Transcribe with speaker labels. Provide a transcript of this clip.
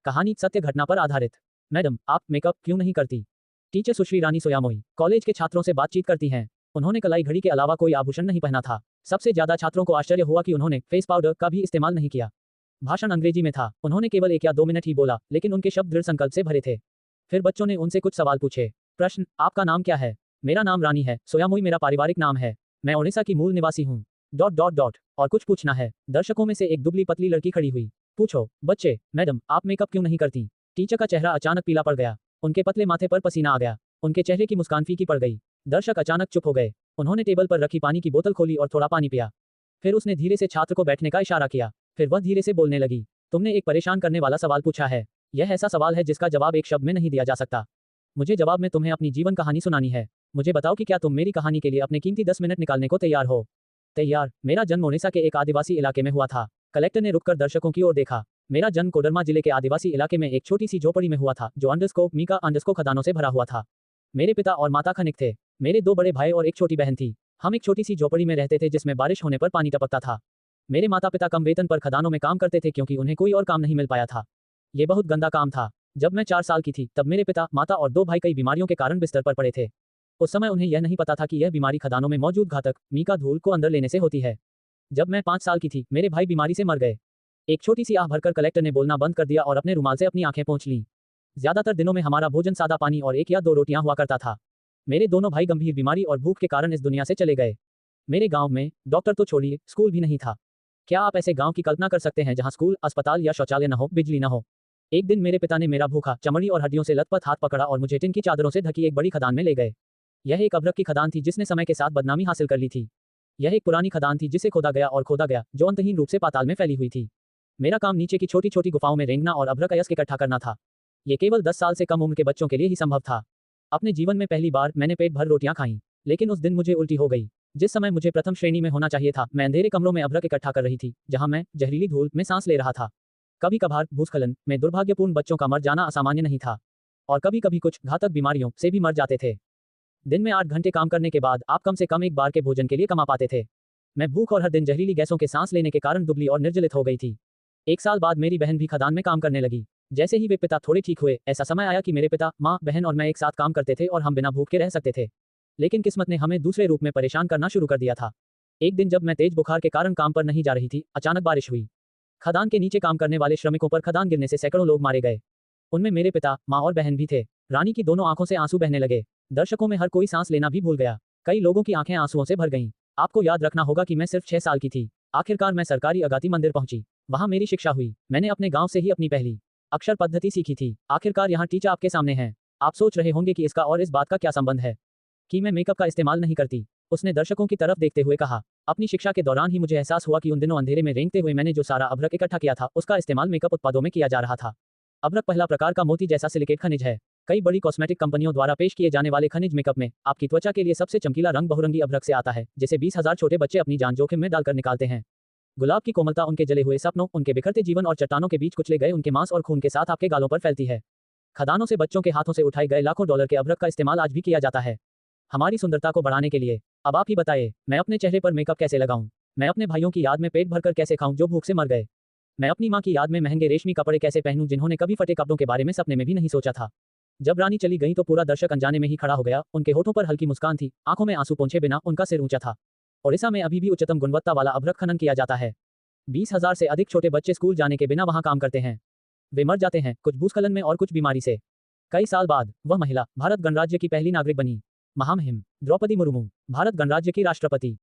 Speaker 1: कहानी सत्य घटना पर आधारित। मैडम, आप मेकअप क्यों नहीं करती? टीचर सुश्री रानी सोयामोई कॉलेज के छात्रों से बातचीत करती हैं। उन्होंने कलाई घड़ी के अलावा कोई आभूषण नहीं पहना था। सबसे ज्यादा छात्रों को आश्चर्य हुआ कि उन्होंने फेस पाउडर का भी इस्तेमाल नहीं किया। भाषण अंग्रेजी में था। उन्होंने केवल 1 या 2 मिनट ही बोला, लेकिन उनके शब्द दृढ़ संकल्प से भरे थे। फिर बच्चों ने उनसे कुछ सवाल पूछे। प्रश्न, आपका नाम क्या है? मेरा नाम रानी है, सोयामुई मेरा पारिवारिक नाम है। मैं ओडिशा की मूल निवासी हूँ। ... और कुछ पूछना है? दर्शकों में से एक दुबली पतली लड़की खड़ी हुई। पूछो, बच्चे। मैडम, आप मेकअप क्यों नहीं करती? टीचर का चेहरा अचानक पीला पड़ गया। उनके पतले माथे पर पसीना आ गया। उनके चेहरे की मुस्कान फीकी पड़ गई। दर्शक अचानक चुप हो गए। उन्होंने टेबल पर रखी पानी की बोतल खोली और थोड़ा पानी पिया। फिर उसने धीरे से छात्र को बैठने का इशारा किया। फिर वह धीरे से बोलने लगी। तुमने एक परेशान करने वाला सवाल पूछा है। यह ऐसा सवाल है जिसका जवाब एक शब्द में नहीं दिया जा सकता। मुझे जवाब में तुम्हें अपनी जीवन कहानी सुनानी है। मुझे बताओ कि क्या तुम मेरी कहानी के लिए अपने कीमती 10 मिनट निकालने को तैयार हो? तैयार। मेरा जन्म ओडिशा के एक आदिवासी इलाके में हुआ था। कलेक्टर ने रुककर दर्शकों की ओर देखा। मेरा जन्म कोडरमा जिले के आदिवासी इलाके में एक छोटी सी झोपड़ी में हुआ था, जो मीका खदानों से भरा हुआ था। मेरे पिता और माता खनिक थे। मेरे 2 बड़े भाई और एक छोटी बहन थी। हम एक छोटी सी झोपड़ी में रहते थे जिसमें बारिश होने पर पानी टपकता था। मेरे माता पिता कम वेतन पर खदानों में काम करते थे क्योंकि उन्हें कोई और काम नहीं मिल पाया था। ये बहुत गंदा काम था। जब मैं 4 साल की थी तब मेरे पिता, माता और 2 भाई कई बीमारियों के कारण बिस्तर पर पड़े थे। उस समय उन्हें यह नहीं पता था कि यह बीमारी खदानों में मौजूद घातक मीका धूल को अंदर लेने से होती है। जब मैं 5 साल की थी, मेरे भाई बीमारी से मर गए। एक छोटी सी आह भरकर कलेक्टर ने बोलना बंद कर दिया और अपने रुमाल से अपनी आंखें पोंछ लीं। ज्यादातर दिनों में हमारा भोजन सादा पानी और 1 या 2 रोटियां हुआ करता था। मेरे दोनों भाई गंभीर बीमारी और भूख के कारण इस दुनिया से चले गए। मेरे गांव में डॉक्टर तो छोड़िए, स्कूल भी नहीं था। क्या आप ऐसे गांव की कल्पना कर सकते हैं जहां स्कूल, अस्पताल या शौचालय न हो, बिजली न हो? एक दिन मेरे पिता ने मेरा भूखा, चमड़ी और हड्डियों से लथपथ हाथ पकड़ा और मुझे टिन की चादरों से ढकी एक बड़ी खदान में ले गए। यह एक अभ्रक की खदान थी जिसने समय के साथ बदनामी हासिल कर ली थी। यह एक पुरानी खदान थी जिसे खोदा गया, जो अंतहीन रूप से पाताल में फैली हुई थी। मेरा काम नीचे की छोटी छोटी गुफाओं में रेंगना और अभ्रक अयस्क इकट्ठा करना था। ये केवल 10 साल से कम उम्र के बच्चों के लिए ही संभव था। अपने जीवन में पहली बार मैंने पेट भर रोटियां खाईं, लेकिन उस दिन मुझे उल्टी हो गई। जिस समय मुझे प्रथम श्रेणी में होना चाहिए था, मैं अंधेरे कमरों में अभ्रक इकट्ठा कर रही थी, जहां मैं जहरीली धूल में सांस ले रहा था। कभी कभार भूस्खलन में दुर्भाग्यपूर्ण बच्चों का मर जाना असामान्य नहीं था, और कभी कभी कुछ घातक बीमारियों से भी मर जाते थे। दिन में 8 घंटे काम करने के बाद आप कम से कम एक बार के भोजन के लिए कमा पाते थे। मैं भूख और हर दिन जहरीली गैसों के सांस लेने के कारण दुबली और निर्जलित हो गई थी। 1 साल बाद मेरी बहन भी खदान में काम करने लगी। जैसे ही वे पिता थोड़े ठीक हुए, ऐसा समय आया कि मेरे पिता, माँ, बहन और मैं एक साथ काम करते थे और हम बिना भूख के रह सकते थे। लेकिन किस्मत ने हमें दूसरे रूप में परेशान करना शुरू कर दिया था। एक दिन जब मैं तेज बुखार के कारण काम पर नहीं जा रही थी, अचानक बारिश हुई। खदान के नीचे काम करने वाले श्रमिकों पर खदान गिरने से सैकड़ों लोग मारे गए। उनमें मेरे पिता, माँ और बहन भी थे। रानी की दोनों आंखों से आंसू बहने लगे। दर्शकों में हर कोई सांस लेना भी भूल गया। कई लोगों की आंखें आंसुओं से भर गईं। आपको याद रखना होगा कि मैं सिर्फ 6 साल की थी। आखिरकार मैं सरकारी अगाती मंदिर पहुंची। वहां मेरी शिक्षा हुई। मैंने अपने गांव से ही अपनी पहली अक्षर पद्धति सीखी थी। आखिरकार यहाँ टीचर आपके सामने हैं। आप सोच रहे होंगे कि इसका और इस बात का क्या संबंध है कि मैं मेकअप का इस्तेमाल नहीं करती। उसने दर्शकों की तरफ देखते हुए कहा। अपनी शिक्षा के दौरान ही मुझे एहसास हुआ कि उन दिनों अंधेरे में रेंगते हुए मैंने जो सारा अभ्रक इकट्ठा किया था, उसका इस्तेमाल मेकअप उत्पादों में किया जा रहा था। अभ्रक पहला प्रकार का मोती जैसा सिलिकेट खनिज है। कई बड़ी कॉस्मेटिक कंपनियों द्वारा पेश किए जाने वाले खनिज मेकअप में आपकी त्वचा के लिए सबसे चमकीला रंग बहुरंगी अभ्रक से आता है, जिसे 20,000 छोटे बच्चे अपनी जान जोखिम में डालकर निकालते हैं। गुलाब की कोमलता उनके जले हुए सपनों, उनके बिखरते जीवन और चट्टानों के बीच कुचले गए उनके मांस और खून के साथ आपके गालों पर फैलती है। खदानों से बच्चों के हाथों से उठाए गए लाखों डॉलर के अभ्रक का इस्तेमाल आज भी किया जाता है हमारी सुंदरता को बढ़ाने के लिए। अब आप ही बताइए, मैं अपने चेहरे पर मेकअप कैसे लगाऊं? मैं अपने भाइयों की याद में पेट भरकर कैसे खाऊं जो भूख से मर गए? मैं अपनी माँ की याद में महंगे रेशमी कपड़े कैसे पहनूं जिन्होंने कभी फटे कपड़ों के बारे में सपने में भी नहीं सोचा था? जब रानी चली गई तो पूरा दर्शक अनजाने में ही खड़ा हो गया। उनके होठों पर हल्की मुस्कान थी, आंखों में आंसू पोंछे बिना उनका सिर ऊंचा था। ओडिशा में अभी भी उच्चतम गुणवत्ता वाला अभ्रक खनन किया जाता है। 20,000 से अधिक छोटे बच्चे स्कूल जाने के बिना वहां काम करते हैं। वे मर जाते हैं, कुछ भूस्खलन में और कुछ बीमारी से। कई साल बाद वह महिला भारत गणराज्य की पहली नागरिक बनी। महामहिम द्रौपदी मुर्मू, भारत गणराज्य की राष्ट्रपति।